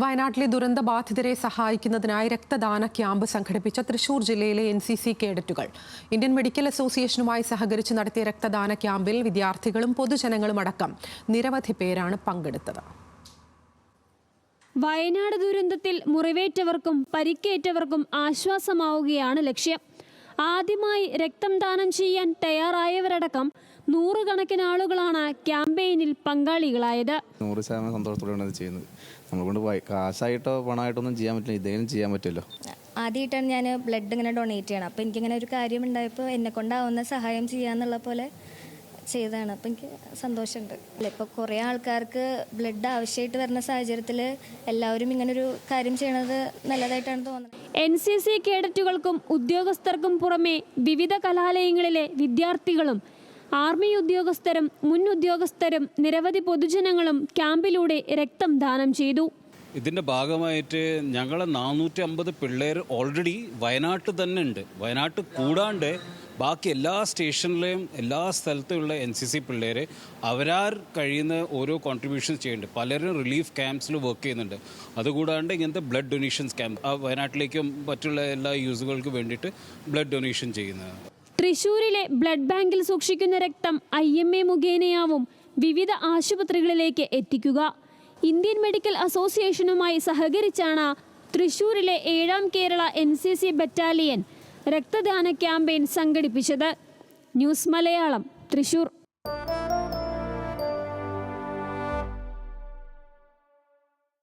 വയനാട്ടിലെ ദുരന്തബാധിതരെ സഹായിക്കുന്നതിനായി രക്തദാന ക്യാമ്പ് സംഘടിപ്പിച്ച തൃശൂർ ജില്ലയിലെ NCC കേഡറ്റുകൾ ഇന്ത്യൻ മെഡിക്കൽ അസോസിയേഷനുമായി സഹകരിച്ച് നടത്തിയ രക്തദാന ക്യാമ്പിൽ വിദ്യാർത്ഥികളും പൊതുജനങ്ങളും അടക്കം നിരവധി പേരാണ് പങ്കെടുത്തത്. വയനാട് ദുരന്തത്തിൽ മുറിവേറ്റവർക്കും പരിക്കേറ്റവർക്കും ആശ്വാസമാവുകയാണ് ലക്ഷ്യം. ആദ്യമായി രക്തം ദാനം ചെയ്യാൻ തയ്യാറായവരടക്കം നൂറുകണക്കിന് ആളുകളാണ് ക്യാമ്പയിനിൽ പങ്കാളികളായത്. 100% സന്തോഷത്തോടെയാണ് ചെയ്യുന്നത്. നമ്മളെക്കൊണ്ട് കാശായിട്ടോ പണമായിട്ടോ ഒന്നും ചെയ്യാൻ പറ്റില്ല, ഇതെങ്കിലും ചെയ്യാൻ പറ്റുമല്ലോ. ആദ്യമായിട്ടാണ് ഞാൻ ബ്ലഡ് ഇങ്ങനെ ഡൊണേറ്റ് ചെയ്യണം. അപ്പോൾ എനിക്കിങ്ങനെ ഒരു കാര്യം ഉണ്ടായപ്പോൾ എന്നെ കൊണ്ടാവുന്ന സഹായം ചെയ്യാന്നുള്ള പോലെ ചെയ്തതാണ്. അപ്പോൾ എനിക്ക് സന്തോഷമുണ്ട്. ഇപ്പോൾ കുറേ ആൾക്കാർക്ക് ബ്ലഡ് ആവശ്യമായിട്ട് വരുന്ന സാഹചര്യത്തിൽ എല്ലാവരും ഇങ്ങനൊരു കാര്യം ചെയ്യണത് നല്ലതായിട്ടാണ് തോന്നുന്നത്. NCC കേഡറ്റുകൾക്കും ഉദ്യോഗസ്ഥർക്കും പുറമെ വിവിധ കലാലയങ്ങളിലെ വിദ്യാർത്ഥികളും ആർമി ഉദ്യോഗസ്ഥരും മുൻ ഉദ്യോഗസ്ഥരും നിരവധി പൊതുജനങ്ങളും ക്യാമ്പിലൂടെ രക്തം ദാനം ചെയ്തു. ഇതിൻ്റെ ഭാഗമായിട്ട് ഞങ്ങൾ 450 പിള്ളേർ ഓൾറെഡി വയനാട്ടിൽ തന്നെ ഉണ്ട്. വയനാട്ടിൽ കൂടാണ്ട് ബാക്കി എല്ലാ സ്റ്റേഷനിലെയും എല്ലാ സ്ഥലത്തുമുള്ള NCC പിള്ളേർ അവരാർ കഴിയുന്ന ഓരോ കോൺട്രിബ്യൂഷൻസ് ചെയ്യുന്നുണ്ട്. പലരും റിലീഫ് ക്യാമ്പ്സിൽ വർക്ക് ചെയ്യുന്നുണ്ട്. അതുകൂടാണ്ട് ഇങ്ങനത്തെ ബ്ലഡ് ഡൊണേഷൻസ് ക്യാമ്പ് വയനാട്ടിലേക്കും മറ്റുള്ള എല്ലാ യൂസുകൾക്ക് വേണ്ടിയിട്ട് ബ്ലഡ് ഡൊണേഷൻ ചെയ്യുന്നത്. തൃശൂരിലെ ബ്ലഡ് ബാങ്കിൽ സൂക്ഷിക്കുന്ന രക്തം IMA മുഖേനയാവും വിവിധ ആശുപത്രികളിലേക്ക് എത്തിക്കുക. ഇന്ത്യൻ മെഡിക്കൽ അസോസിയേഷനുമായി സഹകരിച്ചാണ് തൃശൂരിലെ 7ാം കേരള NCC ബറ്റാലിയൻ രക്തദാന ക്യാമ്പയിൻ സംഘടിപ്പിച്ചത്. ന്യൂസ് മലയാളം, തൃശൂർ.